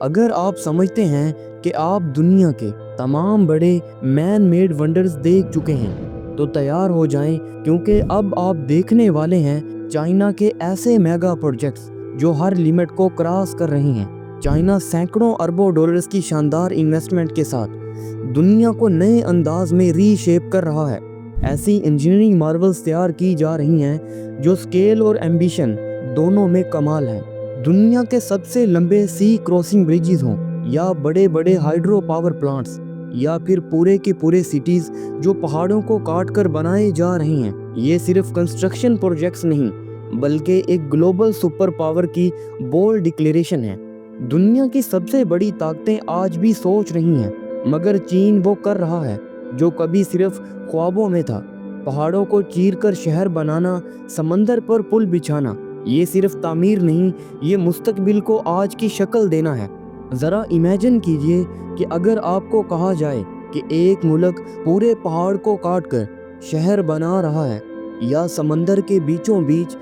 اگر آپ سمجھتے ہیں کہ آپ دنیا کے تمام بڑے مین میڈ ونڈرز دیکھ چکے ہیں تو تیار ہو جائیں، کیونکہ اب آپ دیکھنے والے ہیں چائنا کے ایسے میگا پروجیکٹس جو ہر لمٹ کو کراس کر رہی ہیں۔ چائنا سینکڑوں اربوں ڈالرز کی شاندار انویسٹمنٹ کے ساتھ دنیا کو نئے انداز میں ری شیپ کر رہا ہے۔ ایسی انجینئرنگ مارولز تیار کی جا رہی ہیں جو سکیل اور ایمبیشن دونوں میں کمال ہیں۔ دنیا کے سب سے لمبے سی کراسنگ بریجز ہوں، یا بڑے بڑے ہائیڈرو پاور پلانٹس، یا پھر پورے کے پورے سٹیز جو پہاڑوں کو کاٹ کر بنائے جا رہے ہیں، یہ صرف کنسٹرکشن پروجیکٹس نہیں بلکہ ایک گلوبل سپر پاور کی بولڈ ڈکلیریشن ہے۔ دنیا کی سب سے بڑی طاقتیں آج بھی سوچ رہی ہیں، مگر چین وہ کر رہا ہے جو کبھی صرف خوابوں میں تھا۔ پہاڑوں کو چیر کر شہر بنانا، سمندر پر پل بچھانا، یہ صرف تعمیر نہیں، یہ مستقبل کو آج کی شکل دینا ہے۔ ذرا امیجن کیجئے کہ اگر آپ کو کہا جائے کہ ایک ملک پورے پہاڑ کو کاٹ کر شہر بنا رہا ہے، یا سمندر کے بیچوں بیچ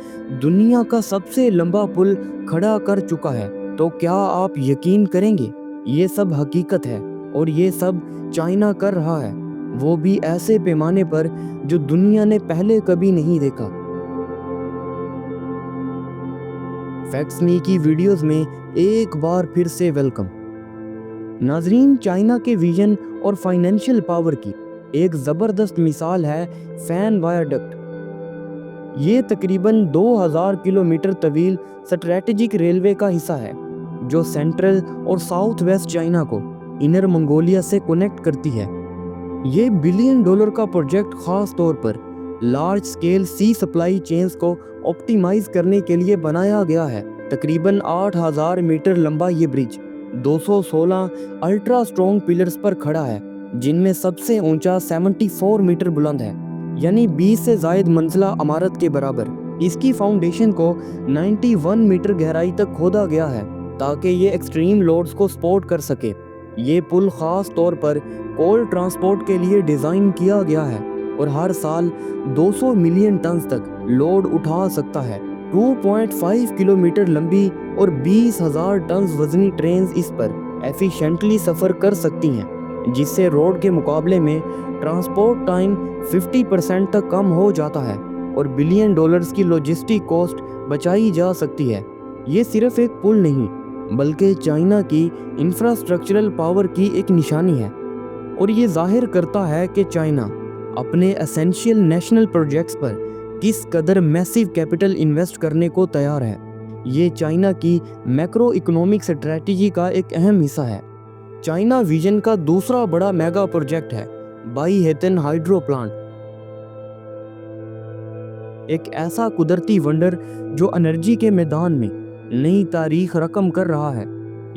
دنیا کا سب سے لمبا پل کھڑا کر چکا ہے، تو کیا آپ یقین کریں گے؟ یہ سب حقیقت ہے، اور یہ سب چائنا کر رہا ہے، وہ بھی ایسے پیمانے پر جو دنیا نے پہلے کبھی نہیں دیکھا۔ فیکٹس می کی ویڈیوز میں ایک بار پھر سے ویلکم۔ ناظرین، چائنا کے ویژن اور فائنینشیل پاور کی ایک زبردست مثال ہے فین وائرڈکٹ۔ یہ تقریباً 2000 کلومیٹر طویل اسٹریٹجک ریلوے کا حصہ ہے جو سینٹرل اور ساؤتھ ویسٹ چائنا کو انر منگولیا سے کنیکٹ کرتی ہے۔ یہ بلین ڈالر کا پروجیکٹ خاص طور پر لارج سکیل سی سپلائی چینز کو آپٹیمائز کرنے کے لیے بنایا گیا ہے۔ تقریباً 8000 میٹر لمبا یہ برج 216 الٹرا سٹرونگ پلرز پر کھڑا ہے، جن میں سب سے اونچا 74 میٹر بلند ہے، یعنی 20 سے زائد منزلہ عمارت کے برابر۔ اس کی فاؤنڈیشن کو 91 میٹر گہرائی تک کھودا گیا ہے تاکہ یہ ایکسٹریم لوڈز کو سپورٹ کر سکے۔ یہ پل خاص طور پر کول ٹرانسپورٹ کے لیے ڈیزائن کیا گیا ہے اور ہر سال 200 ملین ٹنز تک لوڈ اٹھا سکتا ہے۔ 2.5 کلومیٹر لمبی اور 20,000 ٹنز وزنی ٹرینز اس پر ایفیشینٹلی سفر کر سکتی ہیں، جس سے روڈ کے مقابلے میں ٹرانسپورٹ ٹائم 50% تک کم ہو جاتا ہے اور بلین ڈالرز کی لاجسٹک کاسٹ بچائی جا سکتی ہے۔ یہ صرف ایک پل نہیں بلکہ چائنا کی انفراسٹرکچرل پاور کی ایک نشانی ہے، اور یہ ظاہر کرتا ہے کہ چائنا اپنے اسینشیل نیشنل پروجیکٹس پر کس قدر میسیو کیپٹل انویسٹ کرنے کو تیار ہے۔ یہ چائنا کی میکرو اکنامک اسٹریٹجی کا ایک اہم حصہ ہے۔ چائنا ویژن کا دوسرا بڑا میگا پروجیکٹ ہے بائی ہیتن ہائیڈرو پلانٹ، ایک ایسا قدرتی ونڈر جو انرجی کے میدان میں نئی تاریخ رقم کر رہا ہے۔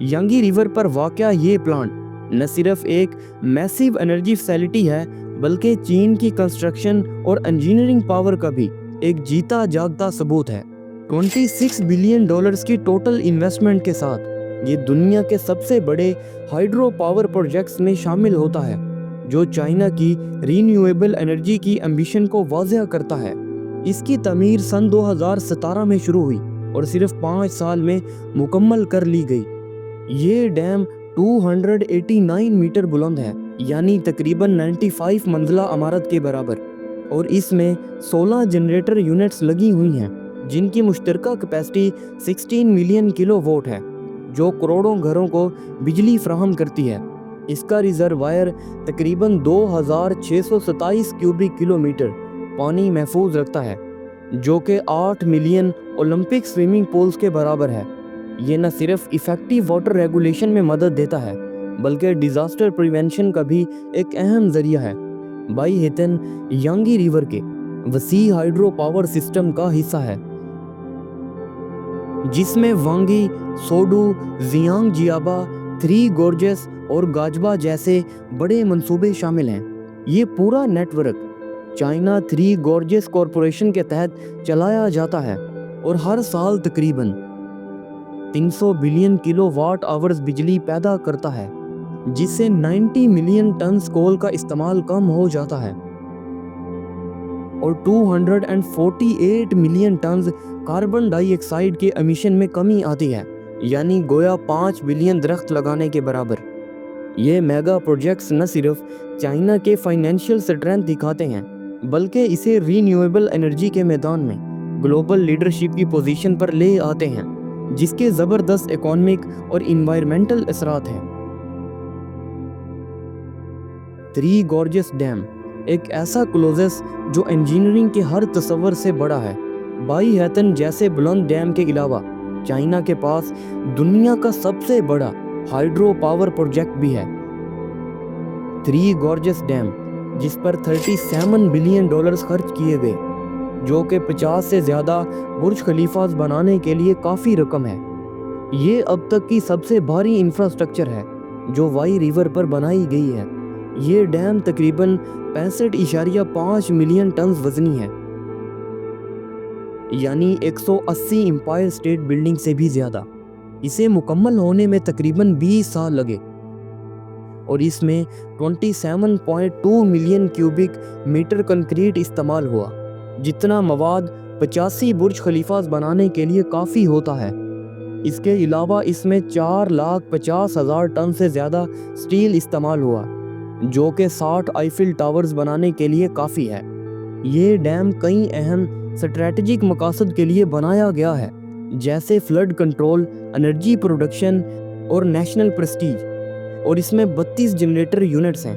ینگی ریور پر واقع یہ پلانٹ نہ صرف ایک میسیو انرجی فیسلٹی ہے بلکہ چین کی کنسٹرکشن اور انجینئرنگ پاور کا بھی ایک جیتا جاگتا ثبوت ہے۔ 26 بلین ڈالرز کی ٹوٹل انویسٹمنٹ کے ساتھ یہ دنیا کے سب سے بڑے ہائیڈرو پاور پروجیکٹس میں شامل ہوتا ہے، جو چائنا کی رینیویبل انرجی کی ایمبیشن کو واضح کرتا ہے۔ اس کی تعمیر سن 2017 میں شروع ہوئی اور صرف 5 سال میں مکمل کر لی گئی۔ یہ ڈیم 289 میٹر بلند ہے، یعنی تقریباً 95 منزلہ عمارت کے برابر، اور اس میں 16 جنریٹر یونٹس لگی ہوئی ہیں جن کی مشترکہ کیپیسٹی 16 ملین کلو واٹ ہے، جو کروڑوں گھروں کو بجلی فراہم کرتی ہے۔ اس کا ریزروائر تقریباً 2627 کیوبک کلومیٹر پانی محفوظ رکھتا ہے، جو کہ 8 ملین اولمپک سوئمنگ پولز کے برابر ہے۔ یہ نہ صرف ایفیکٹو واٹر ریگولیشن میں مدد دیتا ہے بلکہ ڈیزاسٹر پریونشن کا بھی ایک اہم ذریعہ ہے۔ بائی ہیتن یانگی ریور کے وسیع ہائیڈرو پاور سسٹم کا حصہ ہے، جس میں وانگی، سوڈو، زیانگ جیابا، تھری گورجز اور گاجبا جیسے بڑے منصوبے شامل ہیں۔ یہ پورا network China Three Gorges Corporation کے تحت چلایا جاتا ہے اور ہر سال تقریباً 300 بلین کلو واٹ آورز بجلی پیدا کرتا ہے، جس سے 90 ملین ٹنز کول کا استعمال کم ہو جاتا ہے اور 248 ملین ٹنز کاربن ڈائی آکسائیڈ کے امیشن میں کمی آتی ہے۔ یعنی گویا 5 بلین درخت لگانے کے برابر۔ یہ میگا پروجیکٹس نہ صرف چائنا کے فائنینشیل سٹرینتھ دکھاتے ہیں بلکہ اسے رینیویبل انرجی کے میدان میں گلوبل لیڈرشپ کی پوزیشن پر لے آتے ہیں، جس کے زبردست اکانومک اور انوائرمنٹل اثرات ہیں۔ تھری گورجس ڈیم ایک ایسا کلوزس جو انجینئرنگ کے ہر تصور سے بڑا ہے۔ بائی ہیتن جیسے بلند ڈیم کے علاوہ چائنا کے پاس دنیا کا سب سے بڑا ہائیڈرو پاور پروجیکٹ بھی ہے، تھری گورجس ڈیم، جس پر $37 بلین خرچ کیے گئے، جو کہ 50 سے زیادہ برج خلیفاز بنانے کے لیے کافی رقم ہے۔ یہ اب تک کی سب سے بھاری انفراسٹرکچر ہے جو وائی ریور پر بنائی گئی ہے۔ یہ ڈیم تقریباً 65.5 ملین ٹنز وزنی ہے، یعنی 180 امپائر اسٹیٹ بلڈنگ سے بھی زیادہ۔ اسے مکمل ہونے میں تقریباً 20 سال لگے اور اس میں 27.2 ملین کیوبک میٹر کنکریٹ استعمال ہوا، جتنا مواد 85 برج خلیفاز بنانے کے لیے کافی ہوتا ہے۔ اس کے علاوہ اس میں 4,50,000 ٹن سے زیادہ سٹیل استعمال ہوا، جو کہ 60 آئیفل ٹاورز بنانے کے لیے کافی ہے۔ یہ ڈیم کئی اہم اسٹریٹجک مقاصد کے لیے بنایا گیا ہے، جیسے فلڈ کنٹرول، انرجی پروڈکشن اور نیشنل پریسٹیج، اور اس میں 32 جنریٹر یونٹس ہیں،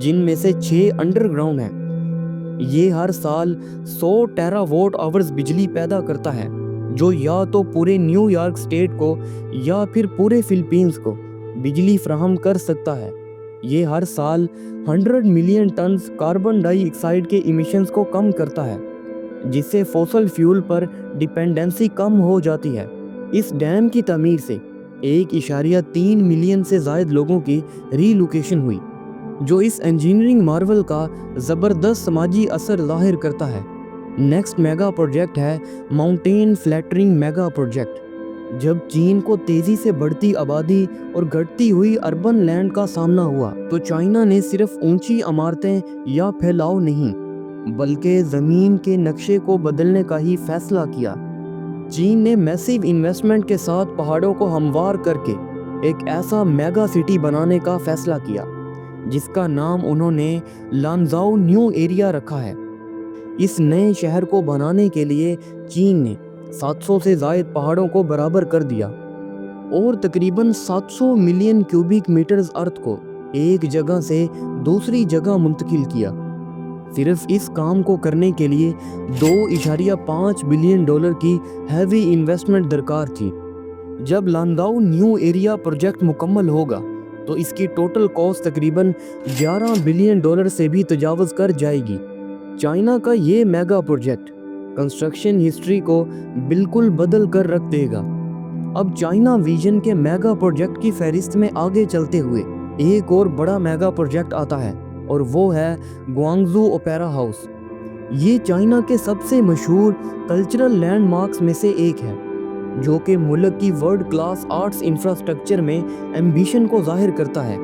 جن میں سے 6 انڈر گراؤنڈ ہیں۔ یہ ہر سال 100 ٹیرا واٹ آورز بجلی پیدا کرتا ہے، جو یا تو پورے نیو یارک اسٹیٹ کو یا پھر پورے فلپینز کو بجلی فراہم کر سکتا ہے۔ یہ ہر سال 100 ملین ٹنز کاربن ڈائی آکسائیڈ کے ایمیشنز کو کم کرتا ہے، جس سے فوسل فیول پر ڈیپینڈنسی کم ہو جاتی ہے۔ اس ڈیم کی تعمیر سے 1.3 ملین سے زائد لوگوں کی ری لوکیشن ہوئی، جو اس انجینئرنگ مارول کا زبردست سماجی اثر ظاہر کرتا ہے۔ نیکسٹ میگا پروجیکٹ ہے ماؤنٹین فلیٹرنگ میگا پروجیکٹ۔ جب چین کو تیزی سے بڑھتی آبادی اور گھٹتی ہوئی اربن لینڈ کا سامنا ہوا تو چائنا نے صرف اونچی عمارتیں یا پھیلاؤ نہیں بلکہ زمین کے نقشے کو بدلنے کا ہی فیصلہ کیا۔ چین نے میسیو انویسٹمنٹ کے ساتھ پہاڑوں کو ہموار کر کے ایک ایسا میگا سٹی بنانے کا فیصلہ کیا جس کا نام انہوں نے لانزاؤ نیو ایریا رکھا ہے۔ اس نئے شہر کو بنانے کے لیے چین نے 700 سے زائد پہاڑوں کو برابر کر دیا اور تقریباً 700 ملین کیوبک میٹرز ارتھ کو ایک جگہ سے دوسری جگہ منتقل کیا۔ صرف اس کام کو کرنے کے لیے $2.5 بلین کی ہیوی انویسٹمنٹ درکار تھی۔ جب لانزاؤ نیو ایریا پروجیکٹ مکمل ہوگا تو اس کی ٹوٹل کاسٹ تقریباً $11 بلین سے بھی تجاوز کر جائے گی۔ چائنا کا یہ میگا پروجیکٹ کنسٹرکشن ہسٹری کو بالکل بدل کر رکھ دے گا۔ اب چائنا ویژن کے میگا پروجیکٹ کی فہرست میں آگے چلتے ہوئے ایک اور بڑا میگا پروجیکٹ آتا ہے اور وہ ہے گوانگزو اوپیرا ہاؤس۔ یہ چائنا کے سب سے مشہور کلچرل لینڈ مارکس میں سے ایک ہے، جو کہ ملک کی ورلڈ کلاس آرٹس انفراسٹرکچر میں ایمبیشن کو ظاہر کرتا ہے۔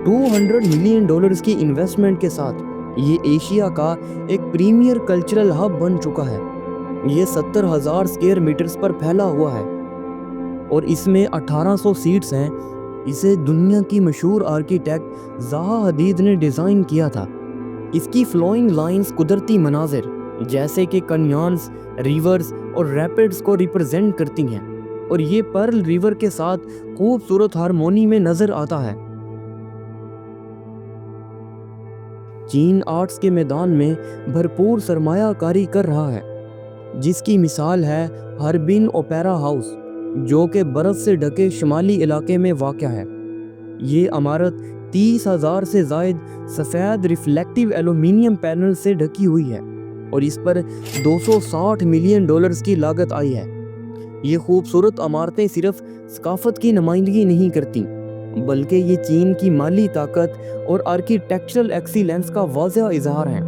$200 ملین کی انویسٹمنٹ کے ساتھ یہ ایشیا کا ایک پریمیئر کلچرل ہب بن چکا ہے۔ یہ 70,000 اسکوائر میٹرز پر پھیلا ہوا ہے اور اس میں 1800 سیٹس ہیں۔ اسے دنیا کی مشہور آرکیٹیکٹ زہا حدید نے ڈیزائن کیا تھا۔ اس کی فلوئنگ لائنز قدرتی مناظر جیسے کہ کنیانز، ریورز اور ریپڈز کو ریپرزینٹ کرتی ہیں اور یہ پرل ریور کے ساتھ خوبصورت ہارمونی میں نظر آتا ہے۔ چین آرٹس کے میدان میں بھرپور سرمایہ کاری کر رہا ہے، جس کی مثال ہے ہربن اوپیرا ہاؤس، جو کہ برف سے ڈھکے شمالی علاقے میں واقع ہے۔ یہ عمارت 30,000 سے زائد سفید ریفلیکٹیو ایلومینیم پینل سے ڈھکی ہوئی ہے اور اس پر $260 ملین کی لاگت آئی ہے۔ یہ خوبصورت عمارتیں صرف ثقافت کی نمائندگی نہیں کرتی بلکہ یہ چین کی مالی طاقت اور آرکیٹیکچرل ایکسیلنس کا واضح اظہار ہیں۔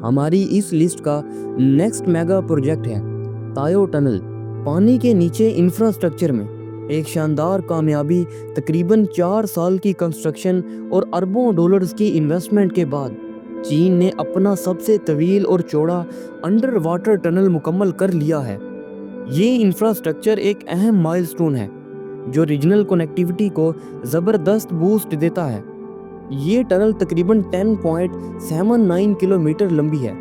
ہماری اس لسٹ کا نیکسٹ میگا پروجیکٹ ہے تایو ٹنل۔ پانی کے نیچے انفراسٹرکچر میں ایک شاندار کامیابی، تقریباً 4 سال کی کنسٹرکشن اور اربوں ڈالرز کی انویسٹمنٹ کے بعد چین نے اپنا سب سے طویل اور چوڑا انڈر واٹر ٹنل مکمل کر لیا ہے۔ یہ انفراسٹرکچر ایک اہم مائلسٹون ہے جو ریجنل کنیکٹیوٹی کو زبردست بوسٹ دیتا ہے۔ یہ ٹنل تقریباً 10.79 کلومیٹر لمبی ہے،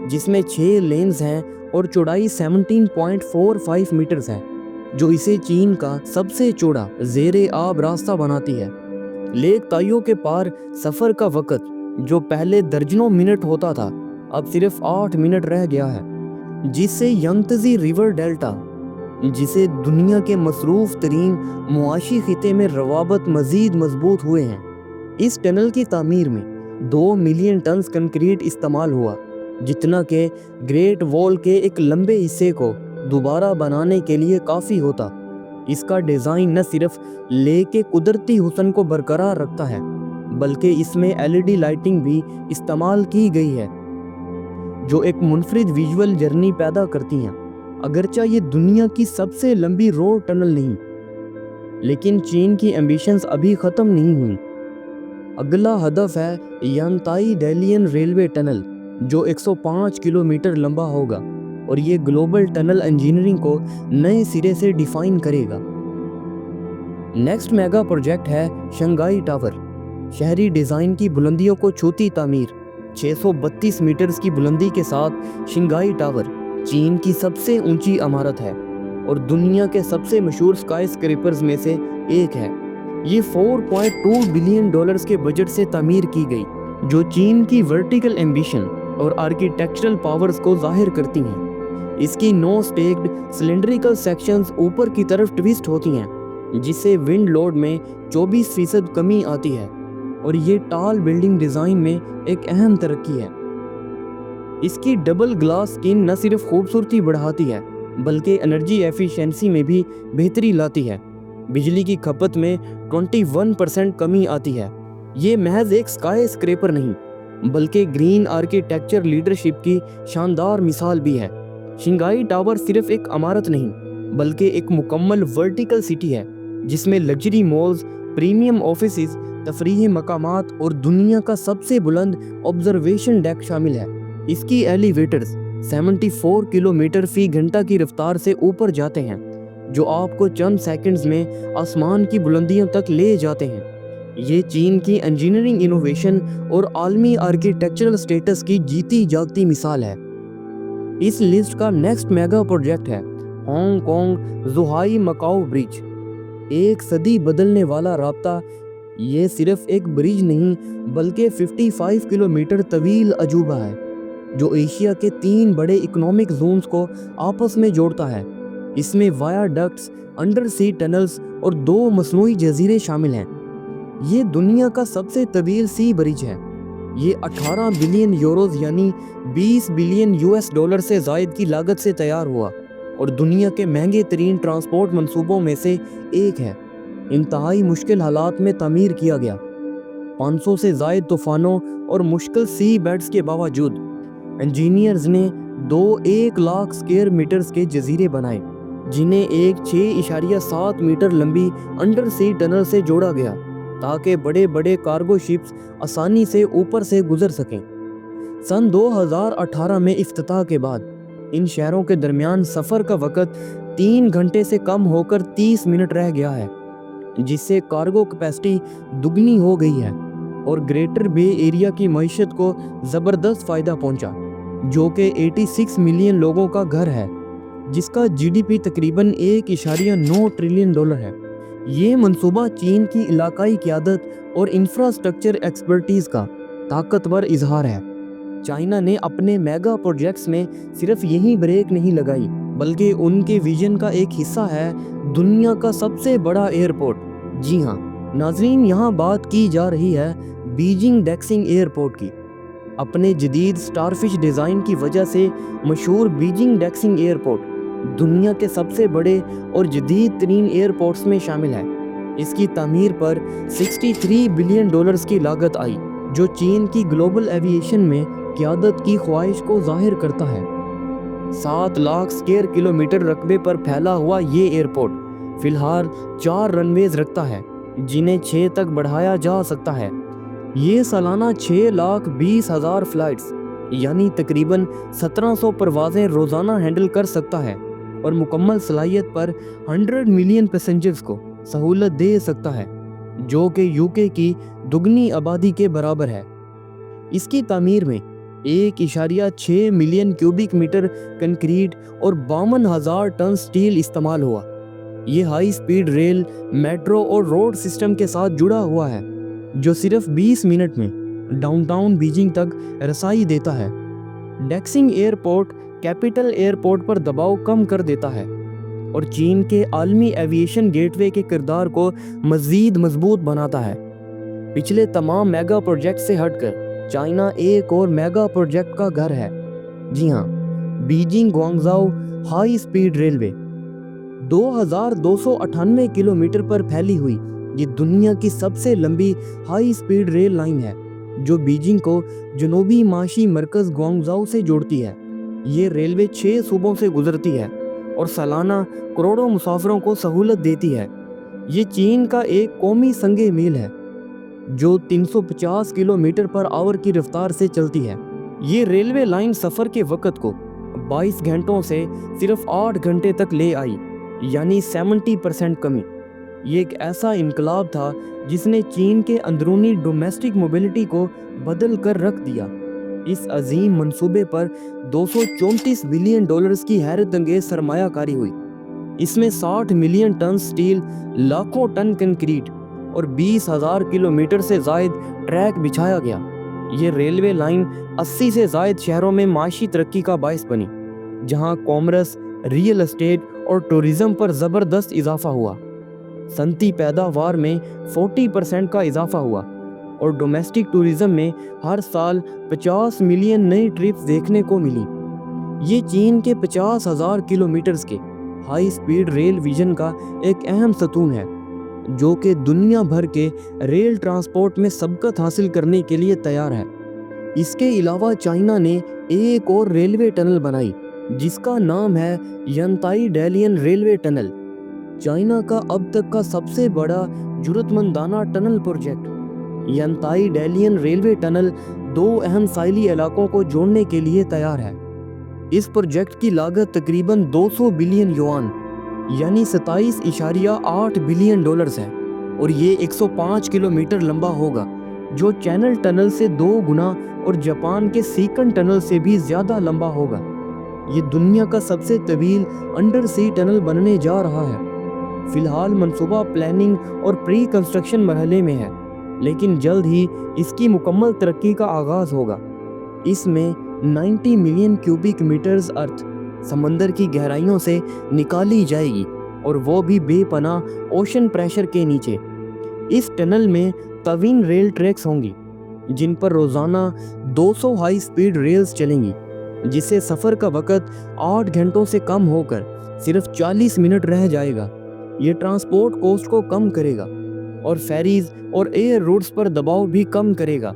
جس میں 6 لینز ہیں اور چوڑائی 17.45 میٹرز ہے، جو اسے چین کا سب سے چوڑا زیر آب راستہ بناتی ہے۔ لیک تائیو کے پار سفر کا وقت، جو پہلے درجنوں منٹ ہوتا تھا، اب صرف 8 منٹ رہ گیا ہے، جس سے ینگتزی ریور ڈیلٹا، جسے دنیا کے مصروف ترین معاشی خطے میں روابط مزید مضبوط ہوئے ہیں۔ اس ٹنل کی تعمیر میں 2 ملین ٹنز کنکریٹ استعمال ہوا، جتنا کہ گریٹ وال کے ایک لمبے حصے کو دوبارہ بنانے کے لیے کافی ہوتا۔ اس کا ڈیزائن نہ صرف لیک کے قدرتی حسن کو برقرار رکھتا ہے، بلکہ اس میں LED لائٹنگ بھی استعمال کی گئی ہے، جو ایک منفرد ویژول جرنی پیدا کرتی ہیں۔ اگرچہ یہ دنیا کی سب سے لمبی روڈ ٹنل نہیں، لیکن چین کی ایمبیشنز ابھی ختم نہیں ہوئی۔ اگلا ہدف ہے یانتائی ڈیلین ریلوے ٹنل، جو 105 کلومیٹر لمبا ہوگا، اور یہ گلوبل ٹنل انجینئرنگ کو نئے سرے سے ڈیفائن کرے گا۔ نیکسٹ میگا پروجیکٹ ہے شنگھائی ٹاور۔ شہری ڈیزائن کی بلندیوں کو چھوتی تعمیر، 632 میٹرز کی بلندی کے ساتھ شنگھائی ٹاور چین کی سب سے اونچی عمارت ہے اور دنیا کے سب سے مشہور سکائی اسکریپرز میں سے ایک ہے۔ یہ $4.2 بلین کے بجٹ سے تعمیر کی گئی، جو چین کی ورٹیکل ایمبیشن اور آرکیٹیکچرل پاورز کو ظاہر کرتی ہیں۔ اس کی 9 سٹیکڈ سلنڈریکل سیکشنز اوپر کی طرف ٹویسٹ ہوتی ہیں، جس سے ونڈ لوڈ میں 24% کمی آتی ہے، اور یہ ٹال بلڈنگ ڈیزائن میں ایک اہم ترقی ہے۔ اس کی ڈبل گلاس سکین نہ صرف خوبصورتی بڑھاتی ہے، بلکہ انرجی ایفیشنسی میں بھی بہتری لاتی ہے۔ بجلی کی کھپت میں 21% کمی آتی ہے۔ یہ محض ایک سکائی اسکریپر نہیں، بلکہ گرین آرکیٹیکچر لیڈرشپ کی شاندار مثال بھی ہے۔ شنگھائی ٹاور صرف ایک عمارت نہیں، بلکہ ایک مکمل ورٹیکل سٹی ہے، جس میں لگژری مالز، پریمیم آفیسز، تفریحی مقامات اور دنیا کا سب سے بلند آبزرویشن ڈیک شامل ہے۔ اس کی ایلیویٹرز 74 کلومیٹر فی گھنٹہ کی رفتار سے اوپر جاتے ہیں، جو آپ کو چند سیکنڈز میں آسمان کی بلندیوں تک لے جاتے ہیں۔ یہ چین کی انجینئرنگ انوویشن اور عالمی آرکیٹیکچرل سٹیٹس کی جیتی جاگتی مثال ہے۔ اس لسٹ کا نیکسٹ میگا پروجیکٹ ہے ہانگ کانگ زوہائی مکاؤ برج۔ ایک صدی بدلنے والا رابطہ، یہ صرف ایک برج نہیں بلکہ 55 کلومیٹر طویل عجوبہ ہے، جو ایشیا کے 3 بڑے اکنامک زونز کو آپس میں جوڑتا ہے۔ اس میں وایا ڈکٹس، انڈر سی ٹنلز اور 2 مصنوعی جزیرے شامل ہیں۔ یہ دنیا کا سب سے طویل سی برج ہے۔ یہ 18 بلین یوروز یعنی $20 بلین سے زائد کی لاگت سے تیار ہوا اور دنیا کے مہنگے ترین ٹرانسپورٹ منصوبوں میں سے ایک ہے۔ انتہائی مشکل حالات میں تعمیر کیا گیا، 500 سے زائد طوفانوں اور مشکل سی بیڈز کے باوجود انجینئرز نے 1 لاکھ اسکوائر میٹرز کے جزیرے بنائے، جنہیں ایک 6.7 میٹر لمبی انڈر سی ٹنل سے جوڑا گیا تاکہ بڑے بڑے کارگو شپس آسانی سے اوپر سے گزر سکیں۔ سن 2018 میں افتتاح کے بعد ان شہروں کے درمیان سفر کا وقت 3 گھنٹے سے کم ہو کر 30 منٹ رہ گیا ہے، جس سے کارگو کیپیسٹی دگنی ہو گئی ہے اور گریٹر بے ایریا کی معیشت کو زبردست فائدہ پہنچا، جو کہ 86 ملین لوگوں کا گھر ہے، جس کا GDP تقریباً $1.9 ٹریلین ہے۔ یہ منصوبہ چین کی علاقائی قیادت اور انفراسٹرکچر ایکسپرٹیز کا طاقتور اظہار ہے۔ چائنا نے اپنے میگا پروجیکٹس میں صرف یہی بریک نہیں لگائی، بلکہ ان کے ویژن کا ایک حصہ ہے دنیا کا سب سے بڑا ایئرپورٹ۔ جی ہاں ناظرین، یہاں بات کی جا رہی ہے بیجنگ ڈیکسنگ ایئرپورٹ کی۔ اپنے جدید سٹار فش ڈیزائن کی وجہ سے مشہور بیجنگ ڈیکسنگ ایئرپورٹ دنیا کے سب سے بڑے اور جدید ترین ایئرپورٹس میں شامل ہے۔ اس کی تعمیر پر $63 بلین کی لاگت آئی، جو چین کی گلوبل ایوییشن میں قیادت کی خواہش کو ظاہر کرتا ہے۔ 7 لاکھ اسکوائر کلومیٹر رقبے پر پھیلا ہوا یہ ایئرپورٹ فی الحال 4 رن ویز رکھتا ہے، جنہیں 6 تک بڑھایا جا سکتا ہے۔ یہ سالانہ 6,20,000 فلائٹس یعنی تقریباً 1700 پروازیں روزانہ ہینڈل کر سکتا ہے، اور مکمل صلاحیت پر 100 ملین پیسنجرز کو سہولت دے سکتا ہے، جو کہ یوکے کی دگنی آبادی کے برابر ہے۔ اس کی تعمیر میں 1.6 ملین کیوبک میٹر کنکریٹ اور 52,000 ٹن سٹیل استعمال ہوا۔ یہ ہائی سپیڈ ریل، میٹرو اور روڈ سسٹم کے ساتھ جڑا ہوا ہے، جو صرف 20 منٹ میں ڈاؤن ٹاؤن بیجنگ تک رسائی دیتا ہے۔ ڈیکسنگ ایئرپورٹ کیپٹل ایئرپورٹ پر دباؤ کم کر دیتا ہے اور چین کے عالمی ایویشن گیٹ وے کے کردار کو مزید مضبوط بناتا ہے۔ پچھلے تمام میگا پروجیکٹ سے ہٹ کر چائنا ایک اور میگا پروجیکٹ کا گھر ہے۔ جی ہاں، Beijing Guangzhou high speed railway 2298 kilometre پر پھیلی ہوئی یہ دنیا کی سب سے لمبی ہائی سپیڈ ریل لائن ہے، جو بیجنگ کو جنوبی معاشی مرکز گوانگژاؤ سے جوڑتی ہے۔ یہ ریلوے 6 صوبوں سے گزرتی ہے اور سالانہ کروڑوں مسافروں کو سہولت دیتی ہے۔ یہ چین کا ایک قومی سنگ میل ہے جو 350 کلومیٹر پر آور کی رفتار سے چلتی ہے۔ یہ ریلوے لائن سفر کے وقت کو 22 گھنٹوں سے صرف 8 گھنٹے تک لے آئی، یعنی 70% کمی۔ یہ ایک ایسا انقلاب تھا جس نے چین کے اندرونی ڈومیسٹک موبلٹی کو بدل کر رکھ دیا۔ اس عظیم منصوبے پر $234 بلین کی حیرت انگیز سرمایہ کاری ہوئی۔ اس میں 60 ملین ٹن سٹیل، لاکھوں ٹن کنکریٹ اور 20,000 کلومیٹر سے زائد ٹریک بچھایا گیا۔ یہ ریلوے لائن 80 سے زائد شہروں میں معاشی ترقی کا باعث بنی، جہاں کامرس، ریئل اسٹیٹ اور ٹورزم پر زبردست اضافہ ہوا۔ صنعتی پیداوار میں 40% کا اضافہ ہوا اور ڈومیسٹک ٹورزم میں ہر سال 50 ملین نئی ٹرپس دیکھنے کو ملی۔ یہ چین کے 50,000 کلومیٹرز کے ہائی سپیڈ ریل ویژن کا ایک اہم ستون ہے، جو کہ دنیا بھر کے ریل ٹرانسپورٹ میں سبقت حاصل کرنے کے لیے تیار ہے۔ اس کے علاوہ چائنا نے ایک اور ریلوے ٹنل بنائی جس کا نام ہے ینتائی ڈیلین ریلوے ٹنل، چائنا کا اب تک کا سب سے بڑا جرات مندانہ tunnel project. ینتائی Delevingne railway tunnel 2 اہم ساحلی علاقوں کو جوڑنے کے لیے تیار ہے۔ اس پروجیکٹ کی لاگت تقریباً 200 بلین یوان یعنی 27.8 بلین ڈالرز ہے اور یہ 105 کلومیٹر لمبا ہوگا، جو چینل ٹنل سے 2 گنا اور جاپان کے سیکن ٹنل سے بھی زیادہ لمبا ہوگا۔ یہ دنیا کا سب سے طویل انڈر سی ٹنل بننے جا رہا ہے۔ فی الحال منصوبہ پلاننگ اور پری کنسٹرکشن مرحلے میں ہے، لیکن جلد ہی اس کی مکمل ترقی کا آغاز ہوگا۔ اس میں 90 ملین کیوبک میٹرز ارتھ سمندر کی گہرائیوں سے نکالی جائے گی، اور وہ بھی بے پناہ اوشن پریشر کے نیچے۔ اس ٹنل میں طویل ریل ٹریکس ہوں گی جن پر روزانہ 200 ہائی سپیڈ ریلز چلیں گی، جس سے سفر کا وقت 8 گھنٹوں سے کم ہو کر صرف 40 منٹ رہ جائے گا۔ یہ ٹرانسپورٹ کوسٹ کو کم کرے گا اور فیریز اور ایئر روٹس پر دباؤ بھی کم کرے گا۔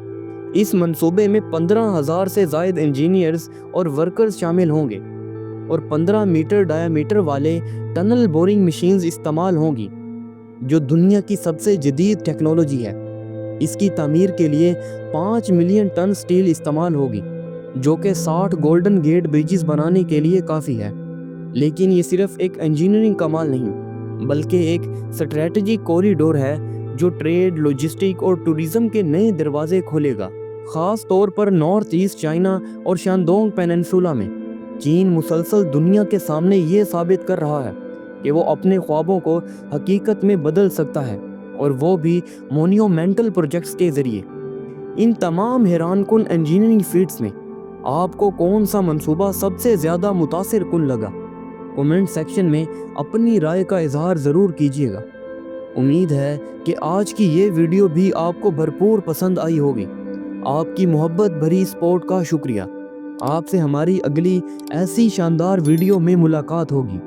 اس منصوبے میں 15,000 سے زائد انجینئرز اور ورکرز شامل ہوں گے اور 15 میٹر ڈایا میٹر والے ٹنل بورنگ مشینز استعمال ہوں گی، جو دنیا کی سب سے جدید ٹیکنالوجی ہے۔ اس کی تعمیر کے لیے 5 ملین ٹن سٹیل استعمال ہوگی، جو کہ 60 گولڈن گیٹ بریجز بنانے کے لیے کافی ہے۔ لیکن یہ صرف ایک انجینئرنگ کمال نہیں، بلکہ ایک اسٹریٹجک کوریڈور ہے جو ٹریڈ، لاجسٹک اور ٹورزم کے نئے دروازے کھولے گا۔ خاص طور پر نارتھ ایسٹ چائنا اور شاندونگ پیننسولا میں چین مسلسل دنیا کے سامنے یہ ثابت کر رہا ہے کہ وہ اپنے خوابوں کو حقیقت میں بدل سکتا ہے، اور وہ بھی مونیومنٹل پروجیکٹس کے ذریعے۔ ان تمام حیران کن انجینئرنگ فیٹس میں آپ کو کون سا منصوبہ سب سے زیادہ متاثر کن لگا؟ کمنٹ سیکشن میں اپنی رائے کا اظہار ضرور کیجیے گا۔ امید ہے کہ آج کی یہ ویڈیو بھی آپ کو بھرپور پسند آئی ہوگی۔ آپ کی محبت بھری سپورٹ کا شکریہ۔ آپ سے ہماری اگلی ایسی شاندار ویڈیو میں ملاقات ہوگی۔